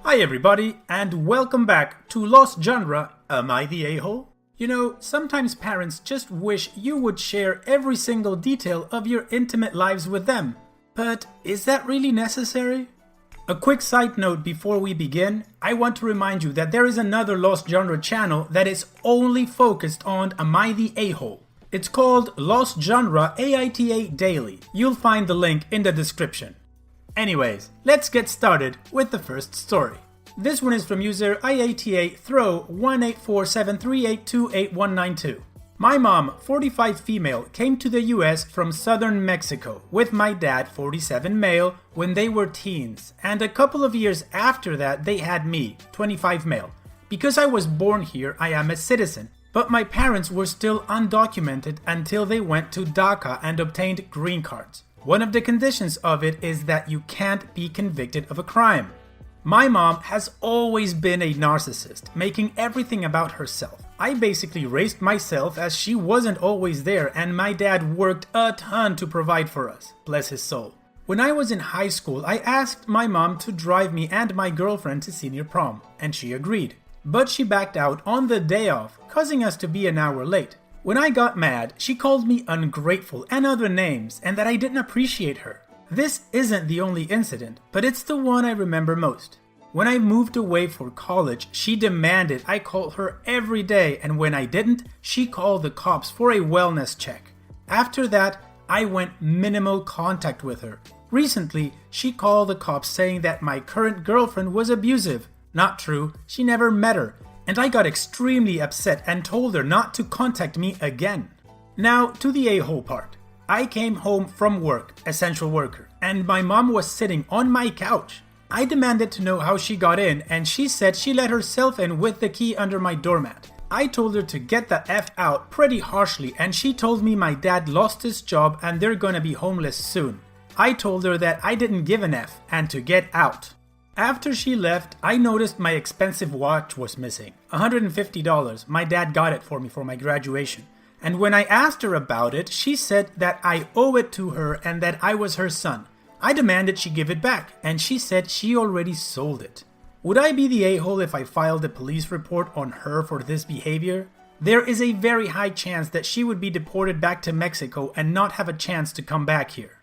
Hi everybody, and welcome back to Lost Genre, Am I the A-hole? You know, sometimes parents just wish you would share every single detail of your intimate lives with them. But is that really necessary? A quick side note before we begin, I want to remind you that there is another Lost Genre channel that is only focused on Am I the A-hole? It's called Lost Genre AITA Daily. You'll find the link in the description. Anyways, let's get started with the first story. This one is from user IATA throw 18473828192. My mom, 45 female, came to the US from southern Mexico with my dad, 47 male, when they were teens, and a couple of years after that they had me, 25 male. Because I was born here, I am a citizen, but my parents were still undocumented until they went to DACA and obtained green cards. One of the conditions of it is that you can't be convicted of a crime. My mom has always been a narcissist, making everything about herself. I basically raised myself as she wasn't always there, and my dad worked a ton to provide for us, bless his soul. When I was in high school, I asked my mom to drive me and my girlfriend to senior prom, and she agreed. But she backed out on the day off, causing us to be an hour late. When I got mad, she called me ungrateful and other names, and that I didn't appreciate her. This isn't the only incident, but it's the one I remember most. When I moved away for college, she demanded I call her every day, and when I didn't, she called the cops for a wellness check. After that, I went minimal contact with her. Recently, she called the cops saying that my current girlfriend was abusive. Not true, she never met her. And I got extremely upset and told her not to contact me again. Now to the a-hole part. I came home from work, essential worker, and my mom was sitting on my couch. I demanded to know how she got in, and she said she let herself in with the key under my doormat. I told her to get the F out pretty harshly, and she told me my dad lost his job and they're gonna be homeless soon. I told her that I didn't give an F and to get out. After she left, I noticed my expensive watch was missing. $150. My dad got it for me for my graduation. And when I asked her about it, she said that I owe it to her and that I was her son. I demanded she give it back, and she said she already sold it. Would I be the a-hole if I filed a police report on her for this behavior? There is a very high chance that she would be deported back to Mexico and not have a chance to come back here.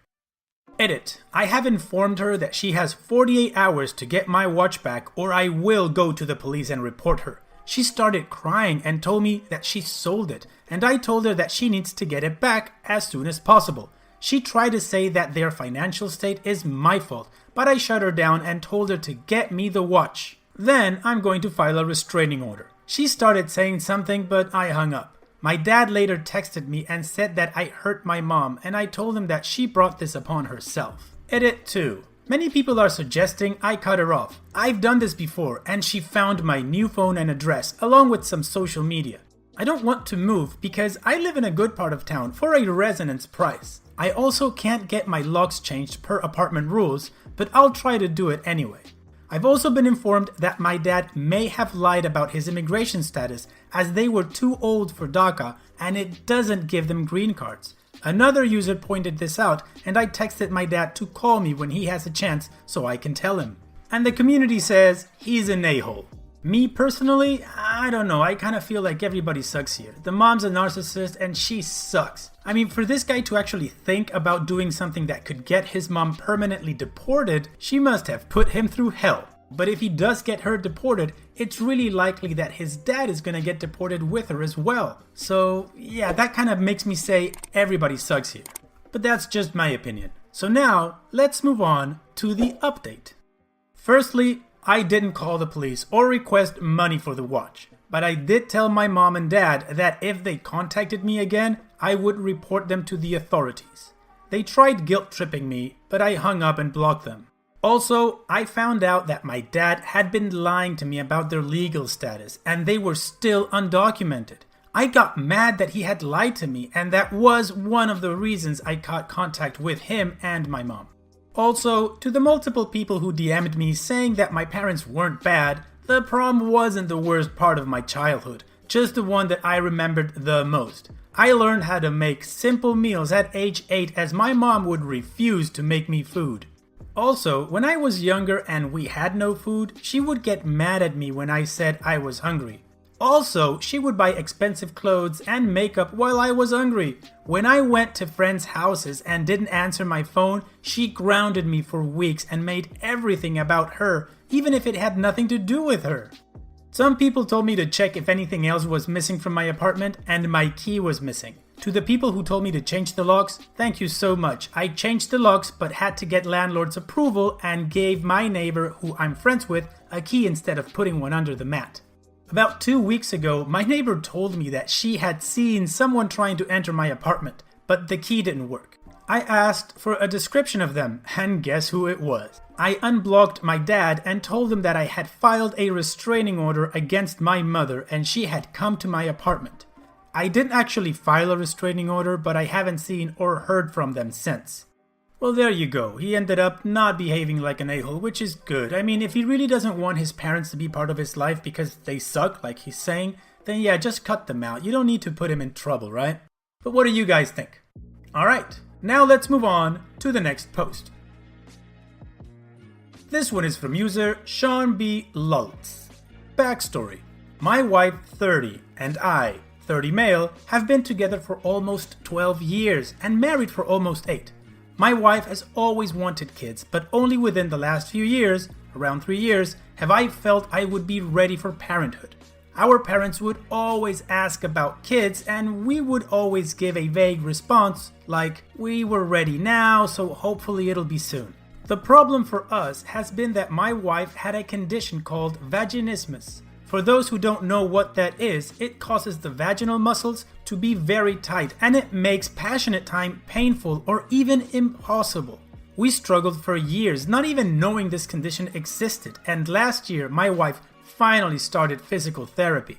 Edit. I have informed her that she has 48 hours to get my watch back or I will go to the police and report her. She started crying and told me that she sold it, and I told her that she needs to get it back as soon as possible. She tried to say that their financial state is my fault, but I shut her down and told her to get me the watch. Then I'm going to file a restraining order. She started saying something, but I hung up. My dad later texted me and said that I hurt my mom, and I told him that she brought this upon herself. Edit 2. Many people are suggesting I cut her off. I've done this before, and she found my new phone and address, along with some social media. I don't want to move because I live in a good part of town for a residence price. I also can't get my locks changed per apartment rules, but I'll try to do it anyway. I've also been informed that my dad may have lied about his immigration status as they were too old for DACA and it doesn't give them green cards. Another user pointed this out and I texted my dad to call me when he has a chance so I can tell him. And the community says he's an a-hole. Me personally, I don't know, I kind of feel like everybody sucks here. The mom's a narcissist and she sucks. I mean, for this guy to actually think about doing something that could get his mom permanently deported, she must have put him through hell. But if he does get her deported, it's really likely that his dad is gonna get deported with her as well. So yeah, that kind of makes me say everybody sucks here. But that's just my opinion. So now, let's move on to the update. Firstly, I didn't call the police or request money for the watch, but I did tell my mom and dad that if they contacted me again, I would report them to the authorities. They tried guilt-tripping me, but I hung up and blocked them. Also, I found out that my dad had been lying to me about their legal status, and they were still undocumented. I got mad that he had lied to me, and that was one of the reasons I got contact with him and my mom. Also, to the multiple people who DM'd me saying that my parents weren't bad, the prom wasn't the worst part of my childhood, just the one that I remembered the most. I learned how to make simple meals at age 8 as my mom would refuse to make me food. Also, when I was younger and we had no food, she would get mad at me when I said I was hungry. Also, she would buy expensive clothes and makeup while I was hungry. When I went to friends' houses and didn't answer my phone, she grounded me for weeks and made everything about her, even if it had nothing to do with her. Some people told me to check if anything else was missing from my apartment, and my key was missing. To the people who told me to change the locks, thank you so much. I changed the locks but had to get landlord's approval and gave my neighbor, who I'm friends with, a key instead of putting one under the mat. About 2 weeks ago, my neighbor told me that she had seen someone trying to enter my apartment, but the key didn't work. I asked for a description of them, and guess who it was? I unblocked my dad and told him that I had filed a restraining order against my mother and she had come to my apartment. I didn't actually file a restraining order, but I haven't seen or heard from them since. Well, there you go. He ended up not behaving like an a-hole, which is good. I mean, if he really doesn't want his parents to be part of his life because they suck, like he's saying, then yeah, just cut them out. You don't need to put him in trouble, right? But what do you guys think? Alright, now let's move on to the next post. This one is from user Sean B. Lultz. Backstory. My wife, 30, and I, 30 male, have been together for almost 12 years and married for almost 8. My wife has always wanted kids, but only within the last few years, around 3 years, have I felt I would be ready for parenthood. Our parents would always ask about kids and we would always give a vague response like, we were ready now, so hopefully it'll be soon. The problem for us has been that my wife had a condition called vaginismus. For those who don't know what that is, it causes the vaginal muscles to be very tight and it makes passionate time painful or even impossible. We struggled for years not even knowing this condition existed, and last year my wife finally started physical therapy.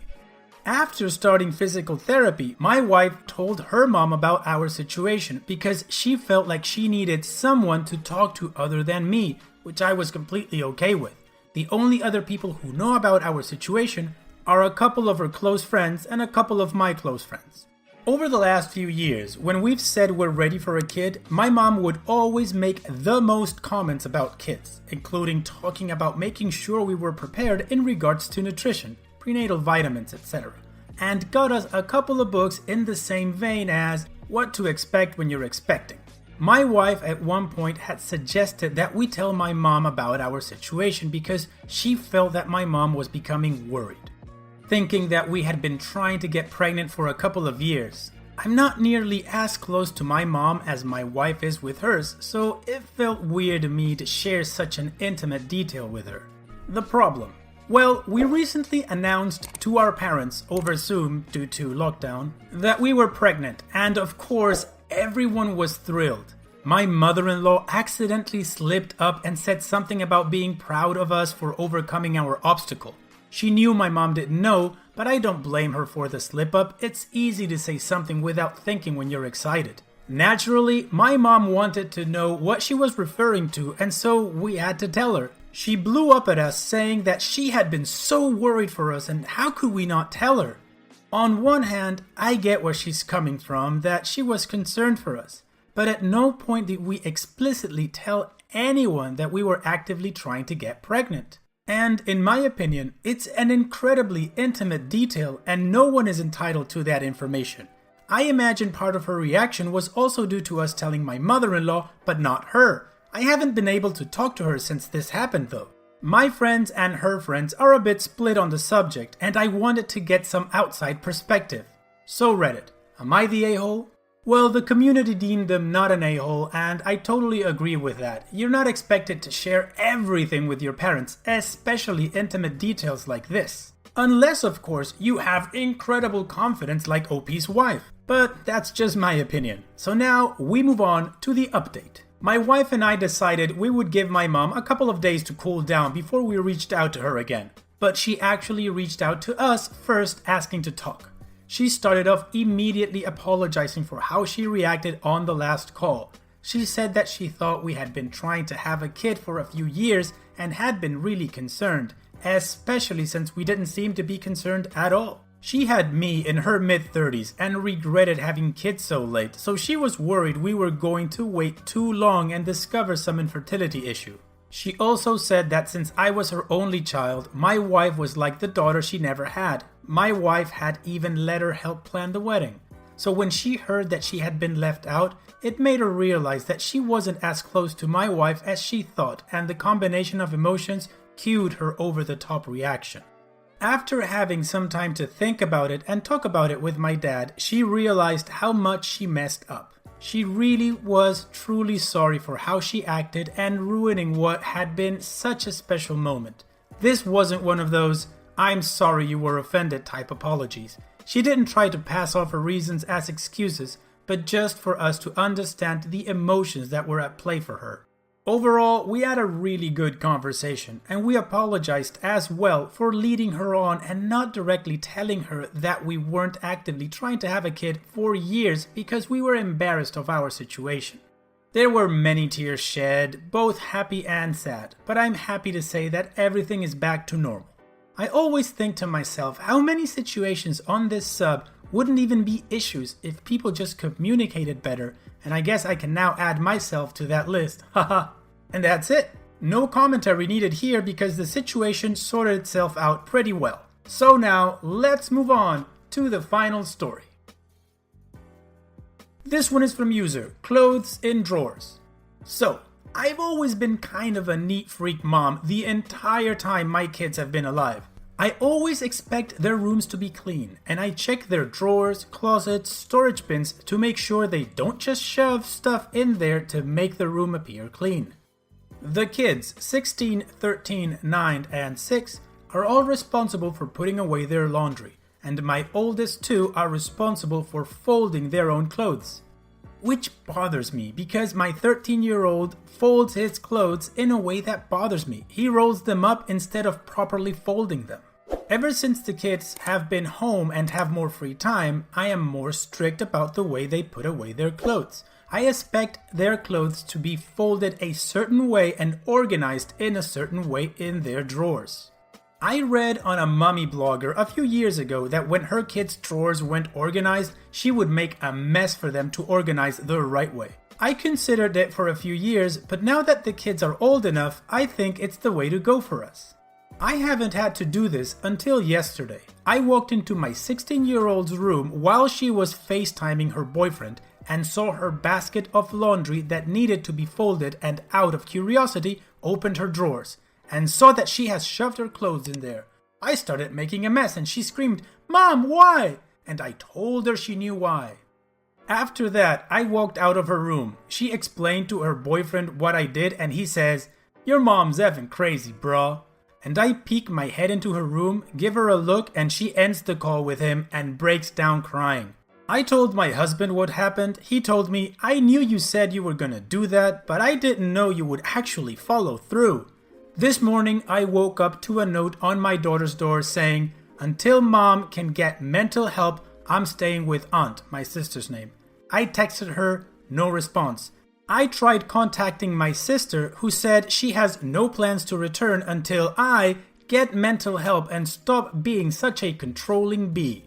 After starting physical therapy, my wife told her mom about our situation because she felt like she needed someone to talk to other than me, which I was completely okay with. The only other people who know about our situation are a couple of her close friends and a couple of my close friends. Over the last few years, when we've said we're ready for a kid, my mom would always make the most comments about kids, including talking about making sure we were prepared in regards to nutrition, prenatal vitamins, etc., and got us a couple of books in the same vein as What to Expect When You're Expecting. My wife at one point had suggested that we tell my mom about our situation because she felt that my mom was becoming worried, thinking that we had been trying to get pregnant for a couple of years. I'm not nearly as close to my mom as my wife is with hers, so it felt weird to me to share such an intimate detail with her. The problem? Well, we recently announced to our parents over Zoom due to lockdown that we were pregnant, and of course everyone was thrilled. My mother-in-law accidentally slipped up and said something about being proud of us for overcoming our obstacle. She knew my mom didn't know, but I don't blame her for the slip-up. It's easy to say something without thinking when you're excited. Naturally, my mom wanted to know what she was referring to, and so we had to tell her. She blew up at us saying that she had been so worried for us and how could we not tell her? On one hand, I get where she's coming from, that she was concerned for us, but at no point did we explicitly tell anyone that we were actively trying to get pregnant. And in my opinion, it's an incredibly intimate detail and no one is entitled to that information. I imagine part of her reaction was also due to us telling my mother-in-law, but not her. I haven't been able to talk to her since this happened though. My friends and her friends are a bit split on the subject and I wanted to get some outside perspective. So Reddit, am I the a-hole? Well, the community deemed them not an a-hole and I totally agree with that. You're not expected to share everything with your parents, especially intimate details like this. Unless, of course, you have incredible confidence like OP's wife. But that's just my opinion. So now we move on to the update. My wife and I decided we would give my mom a couple of days to cool down before we reached out to her again. But she actually reached out to us first asking to talk. She started off immediately apologizing for how she reacted on the last call. She said that she thought we had been trying to have a kid for a few years and had been really concerned, especially since we didn't seem to be concerned at all. She had me in her mid-30s and regretted having kids so late, so she was worried we were going to wait too long and discover some infertility issue. She also said that since I was her only child, my wife was like the daughter she never had. My wife had even let her help plan the wedding. So when she heard that she had been left out, it made her realize that she wasn't as close to my wife as she thought, and the combination of emotions cued her over-the-top reaction. After having some time to think about it and talk about it with my dad, she realized how much she messed up. She really was truly sorry for how she acted and ruining what had been such a special moment. This wasn't one of those, "I'm sorry you were offended" type apologies. She didn't try to pass off her reasons as excuses, but just for us to understand the emotions that were at play for her. Overall, we had a really good conversation, and we apologized as well for leading her on and not directly telling her that we weren't actively trying to have a kid for years because we were embarrassed of our situation. There were many tears shed, both happy and sad, but I'm happy to say that everything is back to normal. I always think to myself how many situations on this sub wouldn't even be issues if people just communicated better, and I guess I can now add myself to that list, haha. And that's it. No commentary needed here because the situation sorted itself out pretty well. So now, let's move on to the final story. This one is from user Clothes in Drawers. So, I've always been kind of a neat freak mom the entire time my kids have been alive. I always expect their rooms to be clean, and I check their drawers, closets, storage bins to make sure they don't just shove stuff in there to make the room appear clean. The kids, 16, 13, 9, and 6, are all responsible for putting away their laundry, and my oldest two are responsible for folding their own clothes. Which bothers me because my 13-year-old folds his clothes in a way that bothers me. He rolls them up instead of properly folding them. Ever since the kids have been home and have more free time, I am more strict about the way they put away their clothes. I expect their clothes to be folded a certain way and organized in a certain way in their drawers. I read on a mommy blogger a few years ago that when her kids' drawers weren't organized, she would make a mess for them to organize the right way. I considered it for a few years, but now that the kids are old enough, I think it's the way to go for us. I haven't had to do this until yesterday. I walked into my 16-year-old's room while she was FaceTiming her boyfriend and saw her basket of laundry that needed to be folded, and out of curiosity opened her drawers and saw that she has shoved her clothes in there. I started making a mess and she screamed, "Mom, why?" And I told her she knew why. After that, I walked out of her room. She explained to her boyfriend what I did and he says, "Your mom's effing crazy, bro." And I peek my head into her room, give her a look, and she ends the call with him and breaks down crying. I told my husband what happened. He told me, "I knew you said you were gonna do that, but I didn't know you would actually follow through." This morning, I woke up to a note on my daughter's door saying, "Until mom can get mental help, I'm staying with Aunt," my sister's name. I texted her, no response. I tried contacting my sister, who said she has no plans to return until I get mental help and stop being such a controlling bee.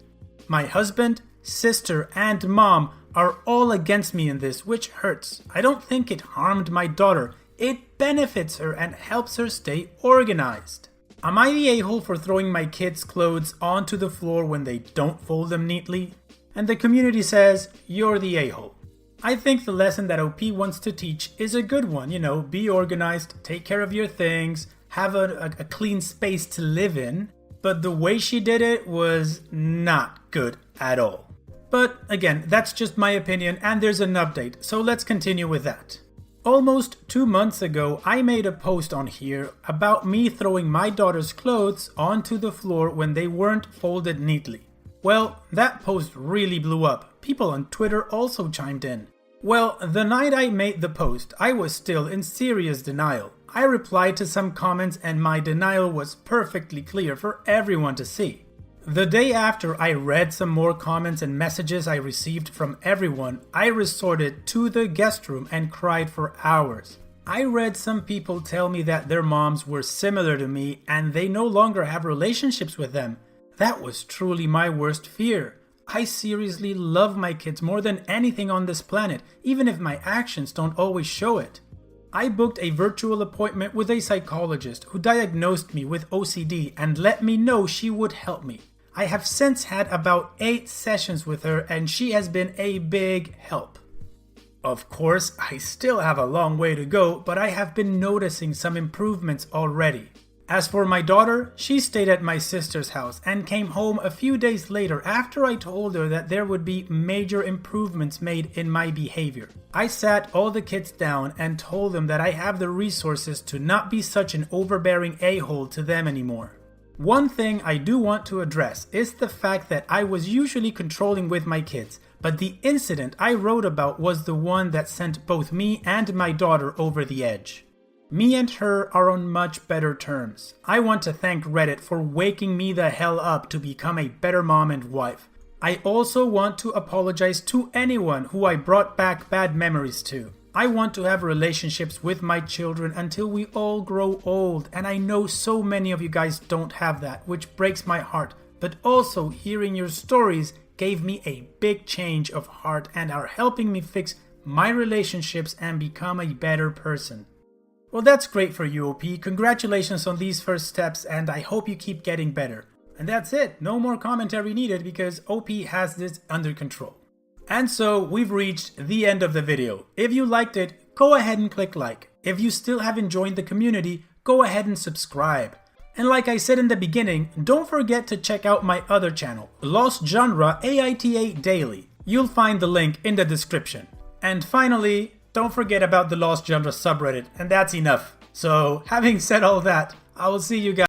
My husband, sister, and mom are all against me in this, which hurts. I don't think it harmed my daughter. It benefits her and helps her stay organized. Am I the a-hole for throwing my kids' clothes onto the floor when they don't fold them neatly? And the community says, you're the a-hole. I think the lesson that OP wants to teach is a good one. Be organized, take care of your things, have a clean space to live in. But the way she did it was not good at all. But again, that's just my opinion and there's an update, so let's continue with that. Almost 2 months ago, I made a post on here about me throwing my daughter's clothes onto the floor when they weren't folded neatly. Well, that post really blew up. People on Twitter also chimed in. Well, the night I made the post, I was still in serious denial. I replied to some comments and my denial was perfectly clear for everyone to see. The day after I read some more comments and messages I received from everyone, I resorted to the guest room and cried for hours. I read some people tell me that their moms were similar to me and they no longer have relationships with them. That was truly my worst fear. I seriously love my kids more than anything on this planet, even if my actions don't always show it. I booked a virtual appointment with a psychologist who diagnosed me with OCD and let me know she would help me. I have since had about 8 sessions with her and she has been a big help. Of course, I still have a long way to go, but I have been noticing some improvements already. As for my daughter, she stayed at my sister's house and came home a few days later after I told her that there would be major improvements made in my behavior. I sat all the kids down and told them that I have the resources to not be such an overbearing a-hole to them anymore. One thing I do want to address is the fact that I was usually controlling with my kids, but the incident I wrote about was the one that sent both me and my daughter over the edge. Me and her are on much better terms. I want to thank Reddit for waking me the hell up to become a better mom and wife. I also want to apologize to anyone who I brought back bad memories to. I want to have relationships with my children until we all grow old, and I know so many of you guys don't have that, which breaks my heart. But also, hearing your stories gave me a big change of heart and are helping me fix my relationships and become a better person. Well, that's great for you, OP. Congratulations on these first steps, and I hope you keep getting better. And that's it. No more commentary needed because OP has this under control. And so we've reached the end of the video. If you liked it, go ahead and click like. If you still haven't joined the community, go ahead and subscribe. And like I said in the beginning, don't forget to check out my other channel, Lost Genre AITA Daily. You'll find the link in the description. And finally, don't forget about the Lost Genre subreddit, and that's enough. So, having said all that, I will see you guys